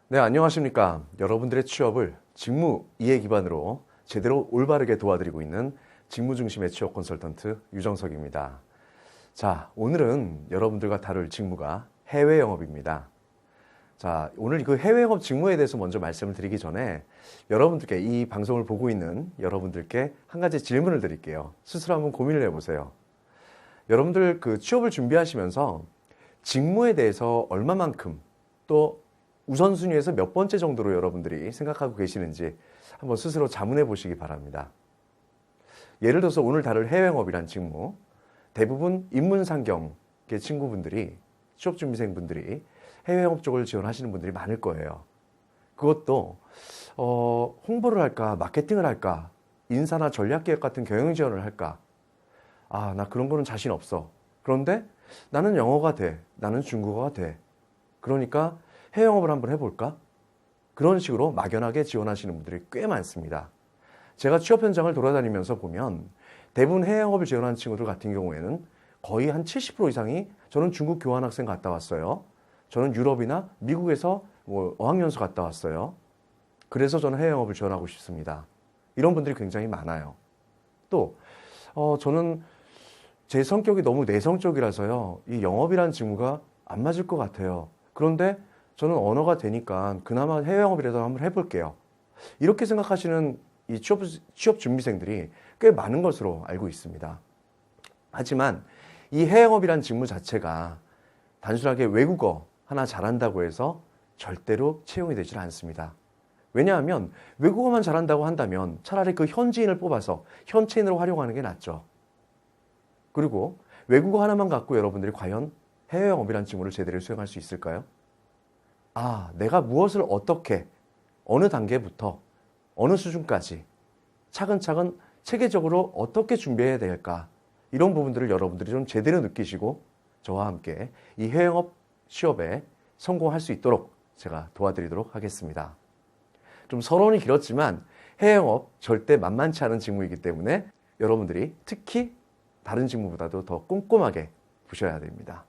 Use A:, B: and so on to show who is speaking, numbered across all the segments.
A: 네, 안녕하십니까. 여러분들의 취업을 직무 이해 기반으로 제대로 올바르게 도와드리고 있는 직무 중심의 취업 컨설턴트 유정석입니다. 자, 오늘은 여러분들과 다룰 직무가 해외 영업입니다. 자, 오늘 그 해외 영업 직무에 대해서 먼저 말씀을 드리기 전에 여러분들께 이 방송을 보고 있는 여러분들께 한 가지 질문을 드릴게요. 스스로 한번 고민을 해보세요. 여러분들 그 취업을 준비하시면서 직무에 대해서 얼마만큼 또 우선순위에서 몇 번째 정도로 여러분들이 생각하고 계시는지 한번 스스로 자문해 보시기 바랍니다. 예를 들어서 오늘 다룰 해외영업이란 직무, 대부분 인문상경의 친구분들이, 취업준비생분들이 해외영업 쪽을 지원하시는 분들이 많을 거예요. 그것도 홍보를 할까, 마케팅을 할까, 인사나 전략기획 같은 경영 지원을 할까. 아, 나 그런 거는 자신 없어. 그런데 나는 영어가 돼. 나는 중국어가 돼. 그러니까 해외영업을 한번 해볼까? 그런 식으로 막연하게 지원하시는 분들이 꽤 많습니다. 제가 취업 현장을 돌아다니면서 보면 대부분 해외영업을 지원하는 친구들 같은 경우에는 거의 한 70% 이상이 저는 중국 교환학생 갔다 왔어요. 저는 유럽이나 미국에서 어학연수 갔다 왔어요. 그래서 저는 해외영업을 지원하고 싶습니다. 이런 분들이 굉장히 많아요. 또 저는 제 성격이 너무 내성적이라서요. 이 영업이라는 직무가 안 맞을 것 같아요. 그런데 저는 언어가 되니까 그나마 해외영업이라도 한번 해볼게요. 이렇게 생각하시는 이 취업 준비생들이 꽤 많은 것으로 알고 있습니다. 하지만 이 해외영업이란 직무 자체가 단순하게 외국어 하나 잘한다고 해서 절대로 채용이 되질 않습니다. 왜냐하면 외국어만 잘한다고 한다면 차라리 그 현지인을 뽑아서 현지인으로 활용하는 게 낫죠. 그리고 외국어 하나만 갖고 여러분들이 과연 해외영업이란 직무를 제대로 수행할 수 있을까요? 아, 내가 무엇을 어떻게, 어느 단계부터, 어느 수준까지 차근차근 체계적으로 어떻게 준비해야 될까? 이런 부분들을 여러분들이 좀 제대로 느끼시고 저와 함께 이 해외영업 취업에 성공할 수 있도록 제가 도와드리도록 하겠습니다. 좀 서론이 길었지만 해외영업 절대 만만치 않은 직무이기 때문에 여러분들이 특히 다른 직무보다도 더 꼼꼼하게 보셔야 됩니다.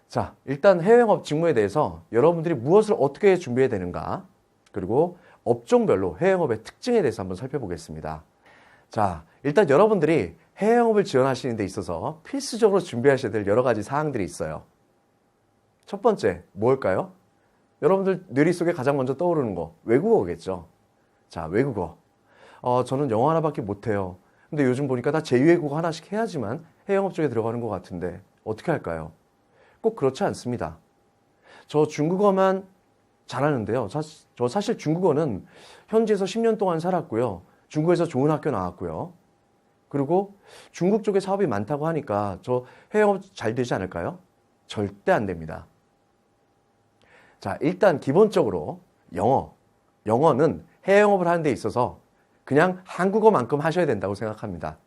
A: 자, 일단 해외영업 직무에 대해서 여러분들이 무엇을 어떻게 준비해야 되는가, 그리고 업종별로 해외영업의 특징에 대해서 한번 살펴보겠습니다. 자, 일단 여러분들이 해외영업을 지원하시는 데 있어서 필수적으로 준비하셔야 될 여러 가지 사항들이 있어요. 첫 번째, 뭘까요? 여러분들 뇌리 속에 가장 먼저 떠오르는 거, 외국어겠죠. 자, 외국어. 저는 영어 하나밖에 못해요. 근데 요즘 보니까 다 제2외국어 하나씩 해야지만 해외영업 쪽에 들어가는 것 같은데 어떻게 할까요? 꼭 그렇지 않습니다. 저 중국어만 잘하는데요. 저 사실 중국어는 현지에서 10년 동안 살았고요. 중국에서 좋은 학교 나왔고요. 그리고 중국 쪽에 사업이 많다고 하니까 저 해외영업 잘 되지 않을까요? 절대 안 됩니다. 자, 일단 기본적으로 영어는 해외영업을 하는 데 있어서 그냥 한국어만큼 하셔야 된다고 생각합니다.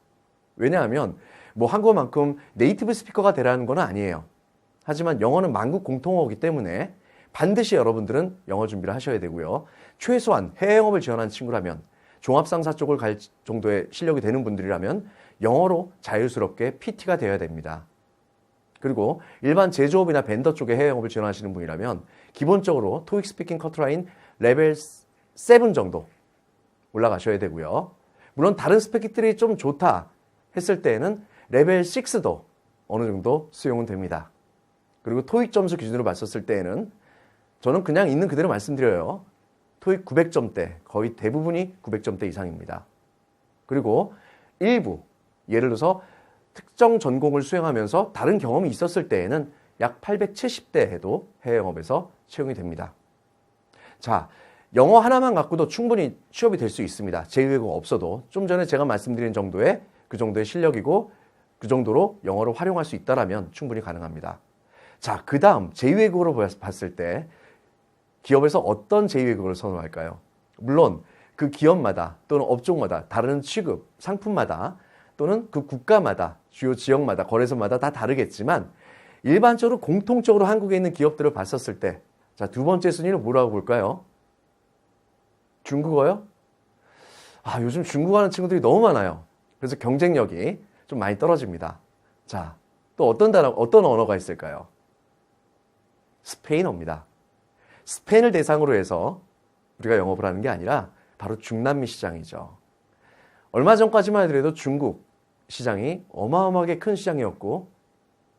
A: 왜냐하면 뭐 한국어만큼 네이티브 스피커가 되라는 건 아니에요. 하지만 영어는 만국 공통어이기 때문에 반드시 여러분들은 영어 준비를 하셔야 되고요. 최소한 해외영업을 지원한 친구라면, 종합상사 쪽을 갈 정도의 실력이 되는 분들이라면 영어로 자유스럽게 PT가 되어야 됩니다. 그리고 일반 제조업이나 벤더 쪽에 해외영업을 지원하시는 분이라면 기본적으로 토익 스피킹 커트라인 레벨 7 정도 올라가셔야 되고요. 물론 다른 스펙들이 좀 좋다 했을 때에는 레벨 6도 어느 정도 수용은 됩니다. 그리고 토익 점수 기준으로 봤었을 때에는 저는 그냥 있는 그대로 말씀드려요. 토익 900점대, 거의 대부분이 900점대 이상입니다. 그리고 일부, 예를 들어서 특정 전공을 수행하면서 다른 경험이 있었을 때에는 약 870대 해도 해외영업에서 채용이 됩니다. 자, 영어 하나만 갖고도 충분히 취업이 될 수 있습니다. 제2외국어 없어도 좀 전에 제가 말씀드린 정도의 그 정도의 실력이고 그 정도로 영어를 활용할 수 있다면 충분히 가능합니다. 자, 그 다음 제2외국어로 봤을 때 기업에서 어떤 제2외국어를 선호할까요? 물론 그 기업마다 또는 업종마다 다른 취급, 상품마다 또는 그 국가마다, 주요 지역마다, 거래소마다 다 다르겠지만 일반적으로 공통적으로 한국에 있는 기업들을 봤었을 때 자, 두 번째 순위는 뭐라고 볼까요? 중국어요? 아, 요즘 중국어 하는 친구들이 너무 많아요. 그래서 경쟁력이 좀 많이 떨어집니다. 자, 또 어떤 언어가 있을까요? 스페인어입니다. 스페인을 대상으로 해서 우리가 영업을 하는 게 아니라 바로 중남미 시장이죠. 얼마 전까지만 하더라도 중국 시장이 어마어마하게 큰 시장이었고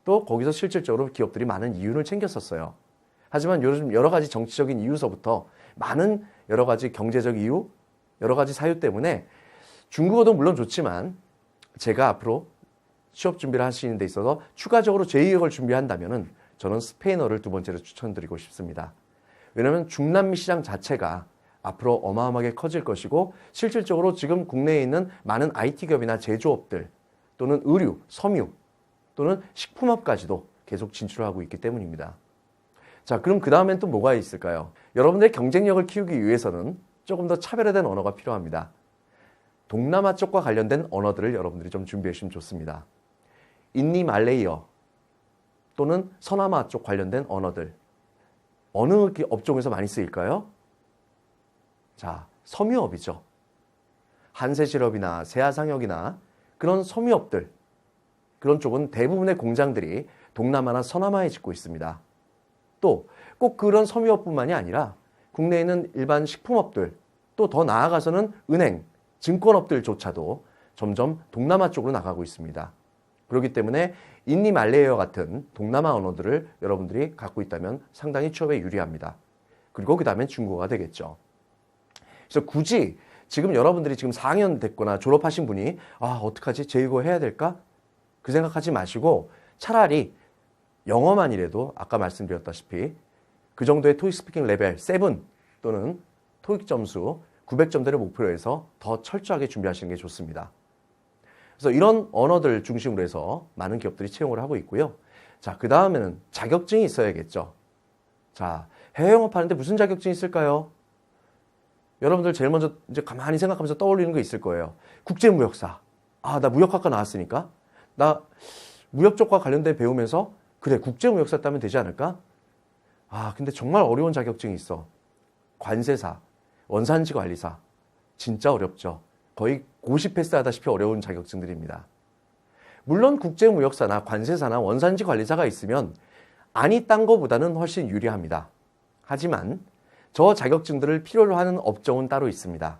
A: 또 거기서 실질적으로 기업들이 많은 이윤을 챙겼었어요. 하지만 요즘 여러 가지 정치적인 이유서부터 많은 여러 가지 경제적 이유, 여러 가지 사유 때문에 중국어도 물론 좋지만 제가 앞으로 취업 준비를 하시는 데 있어서 추가적으로 제2학을 준비한다면은 저는 스페인어를 두 번째로 추천드리고 싶습니다. 왜냐하면 중남미 시장 자체가 앞으로 어마어마하게 커질 것이고 실질적으로 지금 국내에 있는 많은 IT 기업이나 제조업들 또는 의류, 섬유 또는 식품업까지도 계속 진출하고 있기 때문입니다. 자, 그럼 그 다음엔 또 뭐가 있을까요? 여러분들의 경쟁력을 키우기 위해서는 조금 더 차별화된 언어가 필요합니다. 동남아 쪽과 관련된 언어들을 여러분들이 좀 준비해 주시면 좋습니다. 인디 말레이어 또는 서남아 쪽 관련된 언어들. 어느 업종에서 많이 쓰일까요? 자, 섬유업이죠. 한세실업이나 세아상혁이나 그런 섬유업들, 그런 쪽은 대부분의 공장들이 동남아나 서남아에 짓고 있습니다. 또 꼭 그런 섬유업뿐만이 아니라 국내에 있는 일반 식품업들, 또 더 나아가서는 은행, 증권업들조차도 점점 동남아 쪽으로 나가고 있습니다. 그렇기 때문에 인디 말레이어 같은 동남아 언어들을 여러분들이 갖고 있다면 상당히 취업에 유리합니다. 그리고 그 다음엔 중국어가 되겠죠. 그래서 굳이 지금 여러분들이 지금 4학년 됐거나 졸업하신 분이 어떡하지? 제2고 해야 될까? 그 생각하지 마시고 차라리 영어만이라도 아까 말씀드렸다시피 그 정도의 토익 스피킹 레벨 7 또는 토익 점수 900점대를 목표로 해서 더 철저하게 준비하시는 게 좋습니다. 그래서 이런 언어들 중심으로 해서 많은 기업들이 채용을 하고 있고요. 자, 그 다음에는 자격증이 있어야겠죠. 자, 해외 영업하는데 무슨 자격증이 있을까요? 여러분들 제일 먼저 이제 가만히 생각하면서 떠올리는 거 있을 거예요. 국제무역사. 나 무역학과 나왔으니까 나 무역 쪽과 관련된 배우면서 그래, 국제무역사 따면 되지 않을까? 근데 정말 어려운 자격증이 있어. 관세사, 원산지 관리사. 진짜 어렵죠. 거의 고시 패스하다시피 어려운 자격증들입니다. 물론 국제무역사나 관세사나 원산지 관리사가 있으면 아니 딴 거보다는 훨씬 유리합니다. 하지만 저 자격증들을 필요로 하는 업종은 따로 있습니다.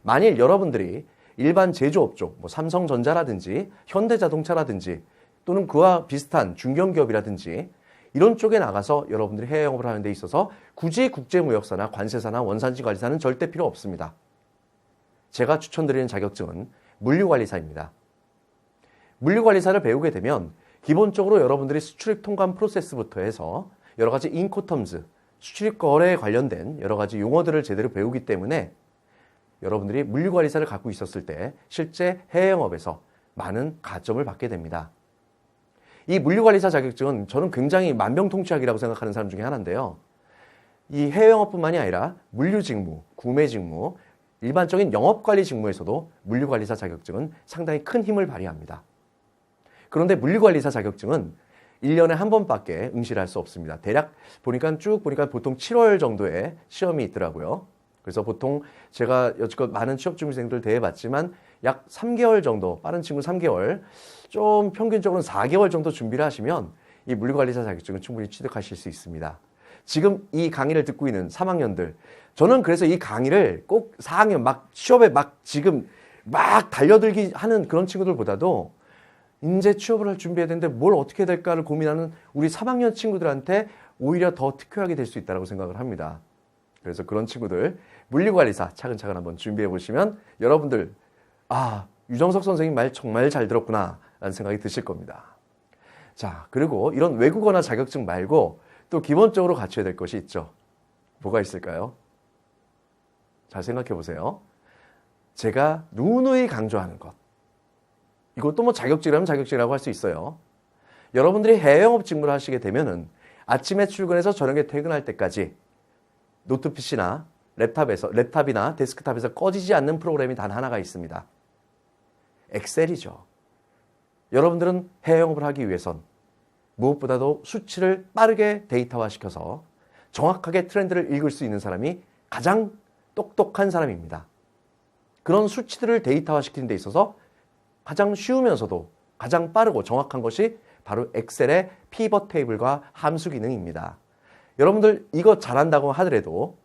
A: 만일 여러분들이 일반 제조업종, 삼성전자라든지 현대자동차라든지 또는 그와 비슷한 중견기업이라든지 이런 쪽에 나가서 여러분들이 해외 영업을 하는 데 있어서 굳이 국제무역사나 관세사나 원산지 관리사는 절대 필요 없습니다. 제가 추천드리는 자격증은 물류관리사입니다. 물류관리사를 배우게 되면 기본적으로 여러분들이 수출입 통관 프로세스부터 해서 여러 가지 인코텀즈, 수출입 거래에 관련된 여러 가지 용어들을 제대로 배우기 때문에 여러분들이 물류관리사를 갖고 있었을 때 실제 해외 영업에서 많은 가점을 받게 됩니다. 이 물류관리사 자격증은 저는 굉장히 만병통치약이라고 생각하는 사람 중에 하나인데요. 이 해외 영업뿐만이 아니라 물류 직무, 구매 직무, 일반적인 영업관리 직무에서도 물류관리사 자격증은 상당히 큰 힘을 발휘합니다. 그런데 물류관리사 자격증은 1년에 한 번밖에 응시를 할 수 없습니다. 대략 쭉 보니까 보통 7월 정도에 시험이 있더라고요. 그래서 보통 제가 여지껏 많은 취업준비생들 대해봤지만 약 3개월 정도, 빠른 친구 3개월, 좀 평균적으로는 4개월 정도 준비를 하시면 이 물류관리사 자격증은 충분히 취득하실 수 있습니다. 지금 이 강의를 듣고 있는 3학년들, 저는 그래서 이 강의를 꼭 4학년 취업에 지금 달려들기 하는 그런 친구들보다도 이제 취업을 할 준비해야 되는데 뭘 어떻게 해야 될까를 고민하는 우리 3학년 친구들한테 오히려 더 특효약이 될 수 있다고 생각을 합니다. 그래서 그런 친구들 물류관리사 차근차근 한번 준비해 보시면 여러분들 유정석 선생님 말 정말 잘 들었구나 라는 생각이 드실 겁니다. 자, 그리고 이런 외국어나 자격증 말고 또 기본적으로 갖춰야 될 것이 있죠. 뭐가 있을까요? 잘 생각해 보세요. 제가 누누이 강조하는 것. 이것도 자격증이라면 자격증이라고 할 수 있어요. 여러분들이 해외 영업 직무를 하시게 되면은 아침에 출근해서 저녁에 퇴근할 때까지 노트 PC나 랩탑이나 데스크탑에서 꺼지지 않는 프로그램이 단 하나가 있습니다. 엑셀이죠. 여러분들은 해외 영업을 하기 위해선 무엇보다도 수치를 빠르게 데이터화시켜서 정확하게 트렌드를 읽을 수 있는 사람이 가장 똑똑한 사람입니다. 그런 수치들을 데이터화시키는 데 있어서 가장 쉬우면서도 가장 빠르고 정확한 것이 바로 엑셀의 피벗 테이블과 함수 기능입니다. 여러분들 이거 잘한다고 하더라도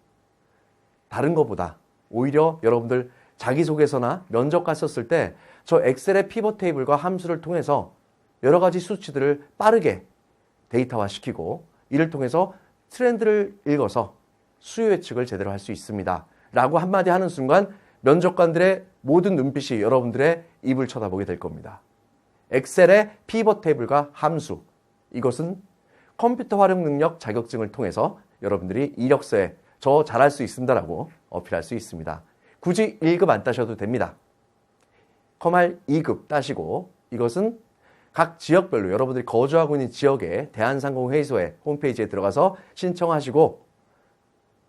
A: 다른 것보다 오히려 여러분들 자기소개서나 면접 갔었을 때 저 엑셀의 피벗 테이블과 함수를 통해서 여러 가지 수치들을 빠르게 데이터화시키고 이를 통해서 트렌드를 읽어서 수요 예측을 제대로 할 수 있습니다. 라고 한마디 하는 순간 면접관들의 모든 눈빛이 여러분들의 입을 쳐다보게 될 겁니다. 엑셀의 피벗 테이블과 함수, 이것은 컴퓨터 활용 능력 자격증을 통해서 여러분들이 이력서에 저 잘할 수 있습니다라고 어필할 수 있습니다. 굳이 1급 안 따셔도 됩니다. 컴할 2급 따시고 이것은 각 지역별로 여러분들이 거주하고 있는 지역의 대한상공회의소의 홈페이지에 들어가서 신청하시고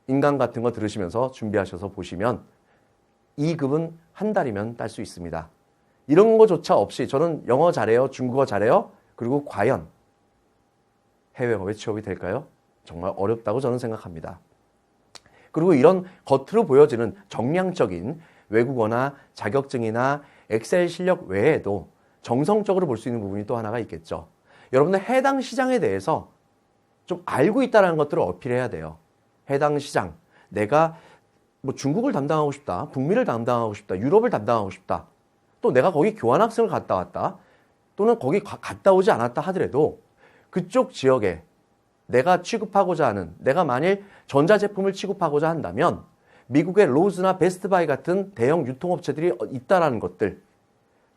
A: 인강 같은 거 들으시면서 준비하셔서 보시면 2급은 한 달이면 딸 수 있습니다. 이런 거조차 없이 저는 영어 잘해요, 중국어 잘해요, 그리고 과연 해외 영업에 취업이 될까요? 정말 어렵다고 저는 생각합니다. 그리고 이런 겉으로 보여지는 정량적인 외국어나 자격증이나 엑셀 실력 외에도 정성적으로 볼 수 있는 부분이 또 하나가 있겠죠. 여러분들 해당 시장에 대해서 좀 알고 있다는 것들을 어필해야 돼요. 해당 시장, 내가 뭐 중국을 담당하고 싶다, 북미를 담당하고 싶다, 유럽을 담당하고 싶다, 또 내가 거기 교환학생을 갔다 왔다, 또는 거기 갔다 오지 않았다 하더라도 그쪽 지역에 내가 취급하고자 하는, 내가 만일 전자제품을 취급하고자 한다면 미국의 로즈나 베스트바이 같은 대형 유통업체들이 있다라는 것들,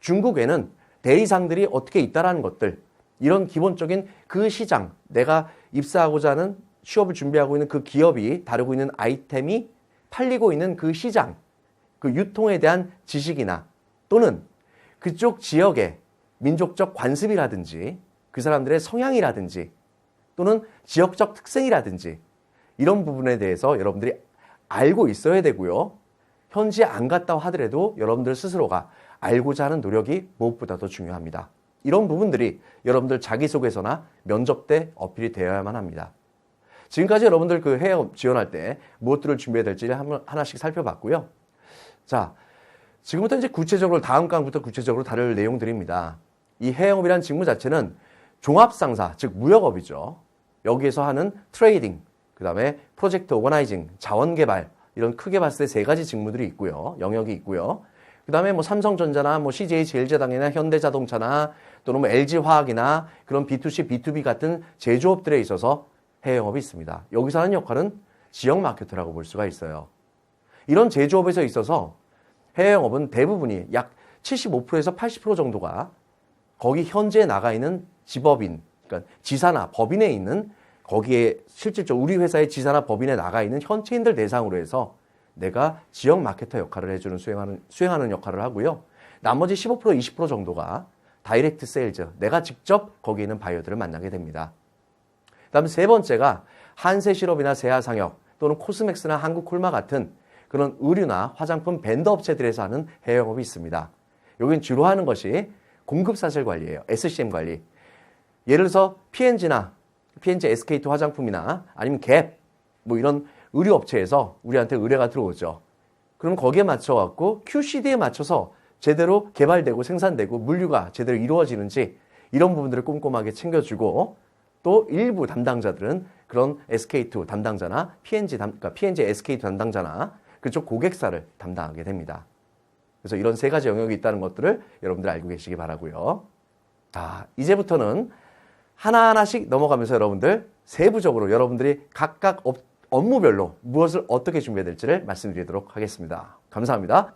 A: 중국에는 대리상들이 어떻게 있다라는 것들, 이런 기본적인 그 시장, 내가 입사하고자 하는 취업을 준비하고 있는 그 기업이 다루고 있는 아이템이 팔리고 있는 그 시장, 그 유통에 대한 지식이나 또는 그쪽 지역의 민족적 관습이라든지 그 사람들의 성향이라든지 또는 지역적 특성이라든지 이런 부분에 대해서 여러분들이 알고 있어야 되고요. 현지에 안 갔다 하더라도 여러분들 스스로가 알고자 하는 노력이 무엇보다 더 중요합니다. 이런 부분들이 여러분들 자기소개서나 면접 때 어필이 되어야만 합니다. 지금까지 여러분들 그 해외 지원할 때 무엇들을 준비해야 될지를 하나씩 살펴봤고요. 자, 지금부터 이제 구체적으로 다음 강부터 구체적으로 다룰 내용들입니다. 이 해외영업이라는 직무 자체는 종합상사, 즉 무역업이죠. 여기에서 하는 트레이딩, 그 다음에 프로젝트 오거나이징, 자원개발, 이런 크게 봤을 때 세 가지 직무들이 있고요. 영역이 있고요. 그 다음에 뭐 삼성전자나 뭐 CJ 제일제당이나 현대자동차나 또는 뭐 LG화학이나 그런 B2C, B2B 같은 제조업들에 있어서 해외영업이 있습니다. 여기서 하는 역할은 지역 마케터라고 볼 수가 있어요. 이런 제조업에서 있어서 해외영업은 대부분이 약 75%에서 80% 정도가 거기 현지에 나가 있는 지법인, 그러니까 지사나 법인에 있는 거기에 실질적으로 우리 회사의 지사나 법인에 나가 있는 현지인들 대상으로 해서 내가 지역 마케터 역할을 해주는 수행하는 역할을 하고요. 나머지 15%, 20% 정도가 다이렉트 세일즈, 내가 직접 거기 있는 바이어들을 만나게 됩니다. 그다음에 세 번째가 한세실업이나 세아상혁 또는 코스맥스나 한국콜마 같은 그런 의류나 화장품 밴더 업체들에서 하는 해외영업이 있습니다. 여기는 주로 하는 것이 공급사실 관리예요. SCM 관리. 예를 들어서 P&G SK2 화장품이나 아니면 갭 뭐 이런 의류업체에서 우리한테 의뢰가 들어오죠. 그럼 거기에 맞춰갖고 QCD에 맞춰서 제대로 개발되고 생산되고 물류가 제대로 이루어지는지 이런 부분들을 꼼꼼하게 챙겨주고 또 일부 담당자들은 그런 SK2 담당자나 P&G SK2 담당자나 그쪽 고객사를 담당하게 됩니다. 그래서 이런 세 가지 영역이 있다는 것들을 여러분들 알고 계시기 바라고요. 자, 이제부터는 하나하나씩 넘어가면서 여러분들 세부적으로 여러분들이 각각 업무별로 무엇을 어떻게 준비해야 될지를 말씀드리도록 하겠습니다. 감사합니다.